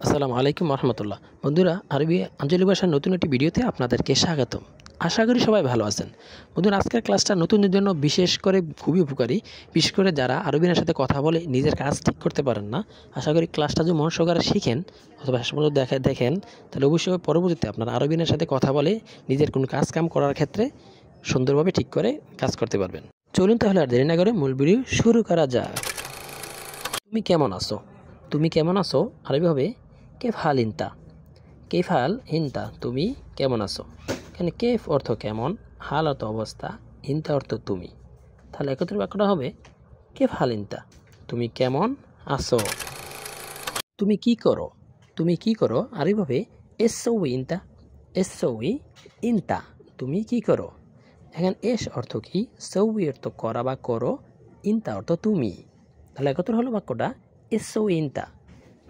আসসালামু আলাইকুম রহমতুল্লাহ। বন্ধুরা, আরবি আঞ্চলিক ভাষার নতুন একটি ভিডিওতে আপনাদেরকে স্বাগতম। আশা করি সবাই ভালো আছেন। বন্ধুরা, আজকের ক্লাসটা নতুনদের জন্য বিশেষ করে খুবই উপকারী। বিশেষ করে যারা আরবিনের সাথে কথা বলে নিজের কাজ ঠিক করতে পারেন না, আশা করি ক্লাসটা যদি মন সহকারে শিখেন অথবা শেষ পর্যন্ত দেখেন, তাহলে অবশ্যই পরবর্তীতে আপনারা আরবিনের সাথে কথা বলে নিজের কোনো কাজ কাম করার ক্ষেত্রে সুন্দরভাবে ঠিক করে কাজ করতে পারবেন। চলুন তাহলে আর দেরি না করে মূল ভিডিও শুরু করা যাক। তুমি কেমন আছো? তুমি কেমন আছো আরবি হবে কেফ হাল ইনতা। কেফ হাল ইনতা, তুমি কেমন আছো। এখানে কেফ অর্থ কেমন, হাল অর্থ অবস্থা, ইনতা অর্থ তুমি। তাহলে একত্র বাক্যটা হবে কেফ হাল ইনতা, তুমি কেমন আছো। তুমি কি করো? তুমি কি করো আরবি হবে এসসৌই ইনতা। এসসৌই ইনতা, তুমি কি করো। এখানে এস অর্থ কি, সৌই অর্থ করা বা করো, ইনতা অর্থ তুমি। তাহলে একত্র হলো বাক্যটা এসসৌই ইনতা,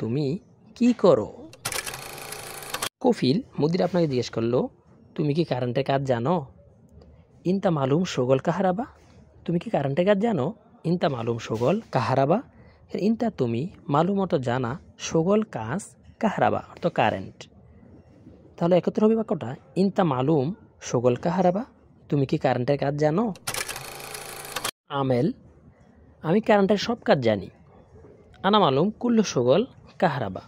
তুমি কি করো। কফিল মুদির আপনাকে জিজ্ঞেস করলো, তুমি কি কারেন্টের কাজ জানো। ইনতা মালুম শগল কাহারাবা, তুমি কি কারেন্টের কাজ জানো। ইনতা মালুম শগল কাহারাবা, ইনতা তুমি, মালুম অর্থ জানা, শগল কাজ, কাহারাবা অর্থ কারেন্ট। তাহলে একত্র হবে বাক্যটা ইনতা মালুম শগল কাহারাবা, তুমি কি কারেন্টের কাজ জানো। আমেল, আমি কারেন্টের সব কাজ জানি। আনা মালুম কুল্লু শগল কাহারাবা,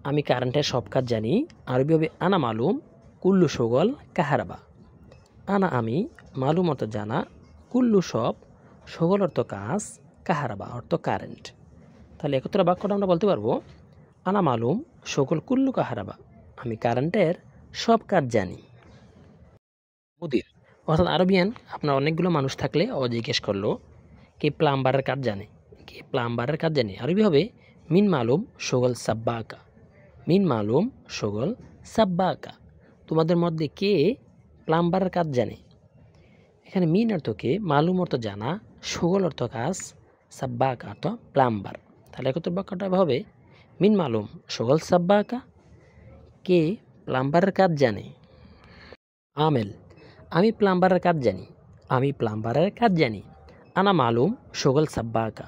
আমি কারেন্টের সব কাজ জানি আরবি হবে আনা মালুম কুল্লু শগল কাহারাবা। আনা আমি, মালুম অর্থ জানা, কুল্লু সব, শগল অর্থ কাজ, কাহারাবা অর্থ কারেন্ট। তাহলে একত্র বাক্যটা আমরা বলতে পারবো আনা মালুম শগল কুল্লু কাহারাবা, আমি কারেন্টের সব কাজ জানি। মুদির অর্থাৎ আরবিয়ান আপনার অনেকগুলো মানুষ থাকলে ও জিজ্ঞেস করলো কে প্লাম্বারের কাজ জানে। কে প্লাম্বারের কাজ জানে আরবি হবে মিন মালুম শগল সাব্বাকা। মিন মালুম শগল সাব্বাকা, তোমাদের মধ্যে কে প্লাম্বারের কাজ জানে। এখানে মিন অর্থ কে, মালুম অর্থ জানা, শগল অর্থ কাজ, সাব্বাকা অর্থ প্লাম্বার। তাহলে একত্র বাক্যটা হবে মিন মালুম শগল সাব্বাকা, কে প্লাম্বারের কাজ জানে। আমেল, আমি প্লাম্বারের কাজ জানি। আমি প্লাম্বারের কাজ জানি। আনা মালুম শগল সাব্বাকা।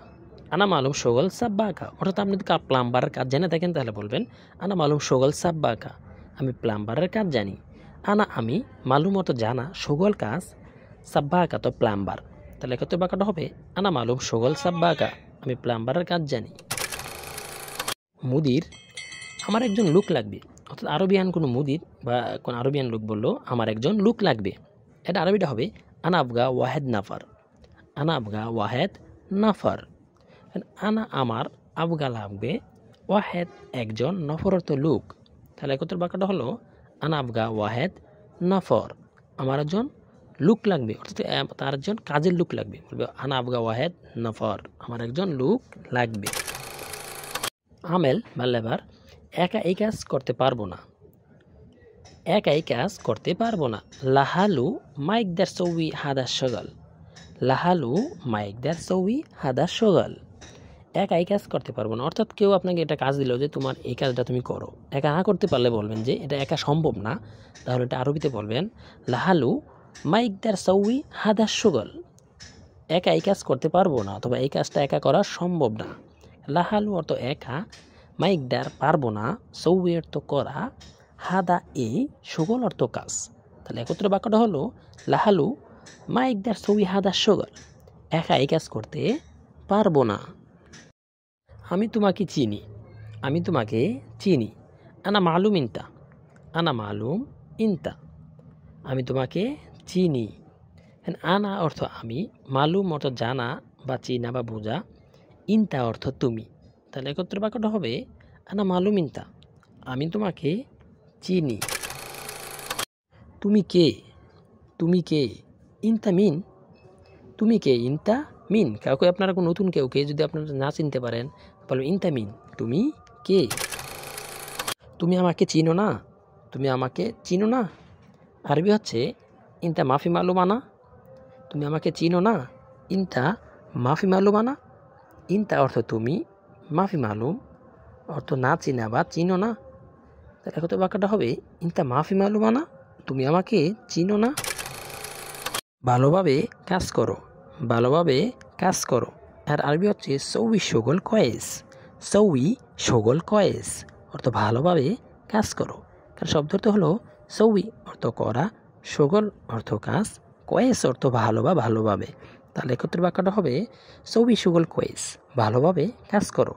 আনা মালুম শগল সাব্বাকা, অর্থাৎ আপনি যদি প্লাম্বারের কাজ জেনে থাকেন তাহলে বলবেন আনা মালুম শগল সাব্বাকা, আমি প্লাম্বারের কাজ জানি। আনা আমি, মালুম অর্থ জানা, শগল কাজ, সাব্বাকা তো প্লাম্বার। তাহলে কত বাক্যটা হবে আনা মালুম শগল সাব্বাকা, আমি প্লাম্বারের কাজ জানি। মুদির, আমার একজন লোক লাগবে। অর্থাৎ আরবিয়ান কোনো মুদির বা কোন আরবিয়ান লোক বললো আমার একজন লোক লাগবে, এটা আরবিটা হবে আনা আবগা ওয়াহেদ নাফার। আনা আবগা ওয়াহেদ নাফার, আনা আমার, আবগা লাগবে, ওয়াহেদ একজন, নফর অর্থ লোক। তাহলে একত্র বাক্যটা হলো আনা আবগা ওয়াহেদ নফর, আমার একজন লোক লাগবে, অর্থাৎ তার একজন কাজের লোক লাগবে, বলবে আনা আবগা ওয়াহেদ নফর, আমার একজন লোক লাগবে। আমেল বা লেবার, একা এই কাজ করতে পারবো না। একা এই কাজ করতে পারবো না। লাহালু মাইকদার সৌই হাদা সগল। লাহালু মাইকদার সৌই হাদা সগল, একা এই কাজ করতে পারবো না। অর্থাৎ কেউ আপনাকে এটা কাজ দিল যে তোমার এই কাজটা তুমি করো, একা না করতে পারলে বলবেন যে এটা একা সম্ভব না। তাহলে এটা আরবিতে বলবেন লাহালু মাইকদার সৌই হাদা সগল, একা এই কাজ করতে পারবো না অথবা এই কাজটা একা করা সম্ভব না। লাহালু অর্থ একা, মাইকদার পারবো না, সৌই অর্থ করা, হাদা এই, সগল অর্থ কাজ। তাহলে একত্র বাক্যটা হলো লাহালু মাইকদার সৌই হাদা সগল, একা এই কাজ করতে পারবো না। আমি তোমাকে চিনি। আমি তোমাকে চিনি। আনা মালুম ইনতা। আনা মালুম ইনতা, আমি তোমাকে চিনি। আনা অর্থ আমি, মালুম অর্থ জানা বা চিনা বা বোঝা, ইনতা অর্থ তুমি। তাহলে একত্র বাক্যটা হবে আনা মালুম ইনতা, আমি তোমাকে চিনি। তুমি কে? তুমি কে? ইনতা মিন, তুমি কে? ইনতা মিন, কাউকে আপনারা কোনো নতুন কেউকে যদি আপনারা না চিনতে পারেন বলবেন ইনতা মিন, তুমি কে? তুমি আমাকে চিনো না। তুমি আমাকে চিনো না আরবি হচ্ছে ইনতা মাফি মালুমানা, তুমি আমাকে চিনো না, ইনতা মাফি মালুমানা। ইনতা অর্থ তুমি, মাফি মালুম অর্থ না চিনা বা চিনো না। তাহলে কত বাক্যটা হবে ইনতা মাফি মালুমানা, তুমি আমাকে চিনো না। ভালোভাবে কাজ করো। ভালোভাবে কাজ করো, আর আরবি হচ্ছে সৌই শগল কয়েস। সৌই শোগল কয়েস অর্থ ভালোভাবে কাজ করো। কারণ শব্দ অর্থ হলো সৌই অর্থ করা, শোগল অর্থ কাজ, কয়েস অর্থ ভালো বা ভালোভাবে। তাহলে একত্রে বাক্যটা হবে সৌই শোগল কয়েস, ভালোভাবে কাজ করো।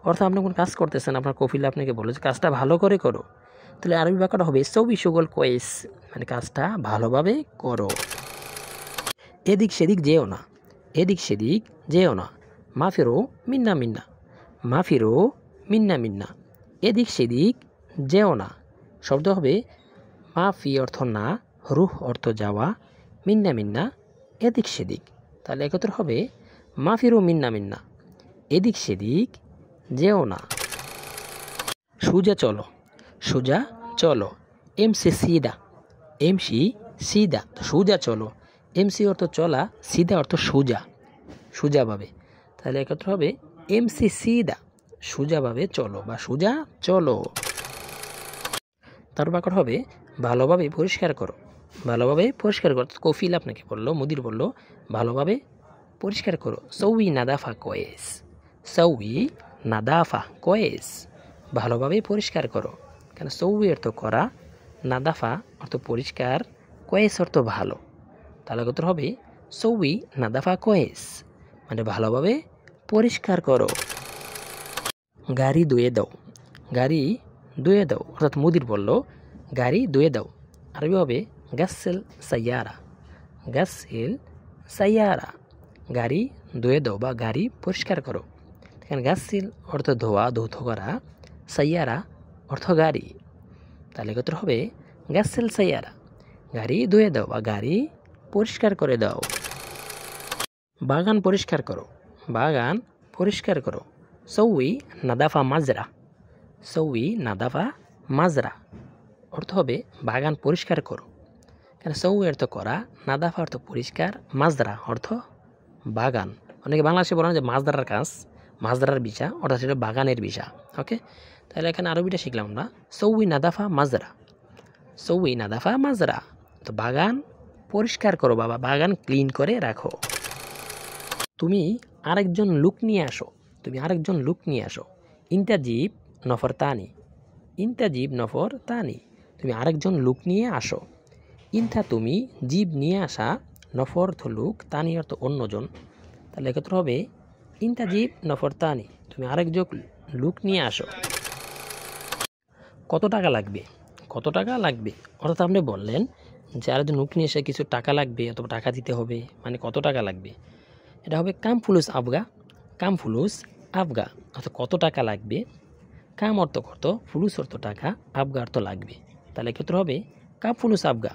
অর্থ আপনি কোন কাজ করতেছেন, আপনার কফিল আপনাকে বলে যে কাজটা ভালো করে করো, তাহলে আরবি বাক্যটা হবে সৌই শোগল কয়েস, মানে কাজটা ভালোভাবে করো। এদিক সেদিক যেও না, এদিক সেদিক যেও না। মাফিরো মিন্না মিন্না, মাফিরো মিন্না মিন্না। এদিক সেদিক যেও না শব্দ হবে মাফি অর্থ না, রুহ অর্থ যাওয়া, মিন্না মিন্না এদিক সেদিক। তাহলে একত্র হবে মাফিরো মিন্না মিন্না, এদিক সেদিক যেও না। সোজা চলো, সোজা চলো। এমসি সিদা, এমসি সিদা, সোজা চলো। এমসি অর্থ চলা, সিদা অর্থ সোজা, সোজাভাবে। তাহলে একত্র হবে এমসি সিদা, সোজাভাবে চলো বা সোজা চলো। তার বাক্য হবে ভালোভাবে পরিষ্কার করো, ভালোভাবে পরিষ্কার করো। কফিল আপনাকে বললো, মুদির বললো ভালোভাবে পরিষ্কার করো। সৌই নাদাফা কয়েস, সৌই নাদাফা কয়েস, ভালোভাবে পরিষ্কার করো। কেন সৌই অর্থ করা, নাদাফা অর্থ পরিষ্কার, কয়েস অর্থ ভালো। তাহলে কত হবে সৌই নাদাফা কয়েস, মানে ভালোভাবে পরিষ্কার করো। গাড়ি ধুয়ে দাও, গাড়ি ধুয়ে দাও। অর্থাৎ মুদির বলল গাড়ি ধুয়ে দাও। আরবি হবে গাসেল সাইয়ারা, গাসেল সাইয়ারা, গাড়ি ধুয়ে দাও বা গাড়ি পরিষ্কার করো। এখানে গাসিল অর্থ ধোয়া, ধৌত করা, সাইয়ারা অর্থ গাড়ি। তাহলে কত হবে গাসেল সাইয়ারা, গাড়ি ধুয়ে দাও বা গাড়ি পরিষ্কার করে দাও। বাগান পরিষ্কার করো, বাগান পরিষ্কার করো। সৌই নাদাফা মাজরা, সৌই নাদাফা মাজরা অর্থ হবে বাগান পরিষ্কার করো। কেন সৌই অর্থ করা, নাদাফা অর্থ পরিষ্কার, মাজরা অর্থ বাগান। অনেকে বাংলাদেশে বলেন যে মাছ ধরার কাজ, মাছ ধরার বিষা, অর্থাৎ সেটা বাগানের বিষা। ওকে, তাহলে এখানে আরবিটা শিখলাম আমরা সৌই নাদাফা মাজরা, সৌই নাদাফা মাজরা। তো বাগান পরিষ্কার করো বাবা, বাগান ক্লিন করে রাখো। তুমি আরেকজন লোক নিয়ে আসো, তুমি আরেকজন লোক নিয়ে আসো। ইন্তাজিব নফর তানি, ইন্তাজিব নফর তানি, তুমি আরেকজন লোক নিয়ে আসো। ইন্থা তুমি, জীব নিয়ে আসা, নফর অর্থ লোক, তানি অর্থ অন্যজন। তাহলে একত্র হবে ইন্তাজিব নফর তানি, তুমি আরেকজন লোক নিয়ে আসো। কত টাকা লাগবে, কত টাকা লাগবে। অর্থাৎ আপনি বললেন যে আরেকজন লোক নিয়ে এসে কিছু টাকা লাগবে অথবা টাকা দিতে হবে, মানে কত টাকা লাগবে। এটা হবে কাম ফুলুস আবগা, কাম ফুলুস আবগা, অর্থাৎ কত টাকা লাগবে। কাম অর্থ কত, ফুলুস অর্থ টাকা, আবগা অর্থ লাগবে। তাহলে ক্ষেত্রে হবে কাম ফুলুস আবগা,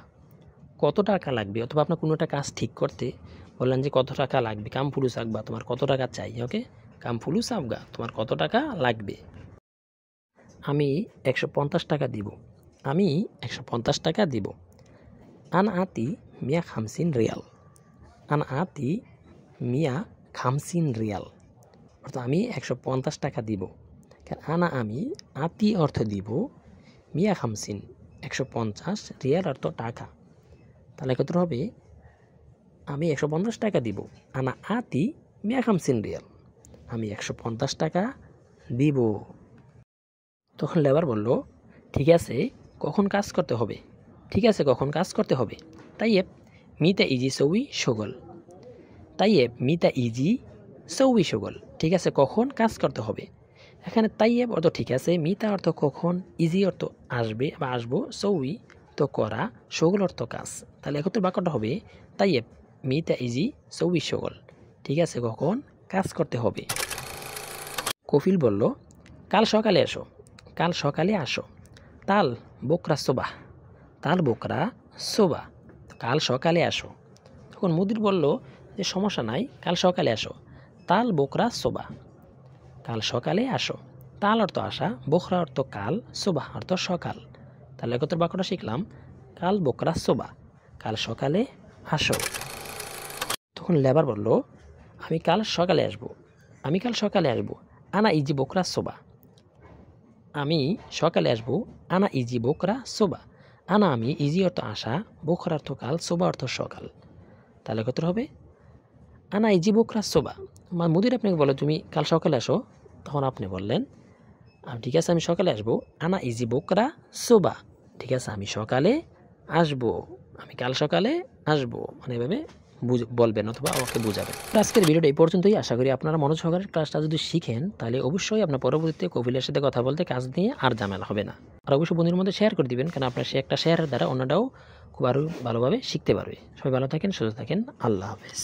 কত টাকা লাগবে। অথবা আপনার কোনো একটা কাজ ঠিক করতে বললেন যে কত টাকা লাগবে, কাম ফুলুস আবগা, তোমার কত টাকা চাই। ওকে, কাম ফুলুস আবগা, তোমার কত টাকা লাগবে। আমি 150 টাকা দিব, আমি 150 টাকা দিব। আন আতি মিয়া খামসিন রিয়াল, আন আতি মিয়া খামসিন রিয়াল, অর্থাৎ আমি 150 টাকা দিব। কারণ আনা আমি, আতি অর্থ দিব, মিয়া খামসিন 150, রিয়াল অর্থ টাকা। তাহলে কত হবে আমি 150 টাকা দিব। আনা আতি মিয়া খামসিন রিয়াল, আমি 150 টাকা দিব। তখন লেবার বলল ঠিক আছে কখন কাজ করতে হবে, ঠিক আছে কখন কাজ করতে হবে। তাইয়েব মিতা ইজি সৌই সগল, তাইয়েব মিতা ইজি সৌই সগল, ঠিক আছে কখন কাজ করতে হবে। এখানে তাইয়েব অর্থ ঠিক আছে, মিতা অর্থ কখন, ইজি অর্থ আসবে বা আসবো, সৌই তো করা, সগল অর্থ কাজ। তাহলে একত্র বাক্যটা হবে তাইয়েব মিতা ইজি সৌই সগল, ঠিক আছে কখন কাজ করতে হবে। কফিল বলল কাল সকালে এসো, কাল সকালে আসো। তাল বোকরা সোবা, তাল বোকরা সোবা, কাল সকালে আসো। তখন মুদির বলল যে সমস্যা নাই, কাল সকালে আসো। তাল বোকরা সোবা, কাল সকালে আসো। তাল অর্থ আসা, বোকরা অর্থ কাল, সোবা অর্থ সকাল। তাহলে একত্র বাক্যটা শিখলাম কাল বোকরা সোবা, কাল সকালে আসো। তখন লেবার বলল আমি কাল সকালে আসবো, আমি কাল সকালে আসবো। আনা ইজি বোকরা সোবা, আমি সকালে আসবো। আনা ইজি বোকরা সোবা, আনা আমি, ইজি অর্থ আসা, বোকরা অর্থ কাল, সোবা অর্থ সকাল। তাহলে কত হবে আনা ইজি বোকরা সোবা। মুদির আপনাকে বলে তুমি কাল সকালে আসো, তখন আপনি বললেন ঠিক আছে, আমি সকালে আসবো। আনা ইজি বোকরা সোবা। ঠিক আছে, আমি সকালে আসবো, আমি কাল সকালে আসবো, মানে এভাবে বলবেন অথবা আমাকে বুঝাবেন। আজকের ভিডিওটা এই পর্যন্তই। আশা করি আপনারা মনোযোগ সহকারে ক্লাসটা যদি শিখেন তাহলে অবশ্যই আপনার পরবর্তীতে কফিলের সাথে কথা বলতে কাজ নিয়ে আর ঝামেলা হবে না। আর অবশ্যই বন্ধুদের মধ্যে শেয়ার করে দিবেন, কারণ আপনার একটা শেয়ারের দ্বারা অন্যটাও খুব আরও ভালোভাবে শিখতে পারবে। সবাই ভালো থাকেন, সুস্থ থাকেন, আল্লাহ হাফেজ।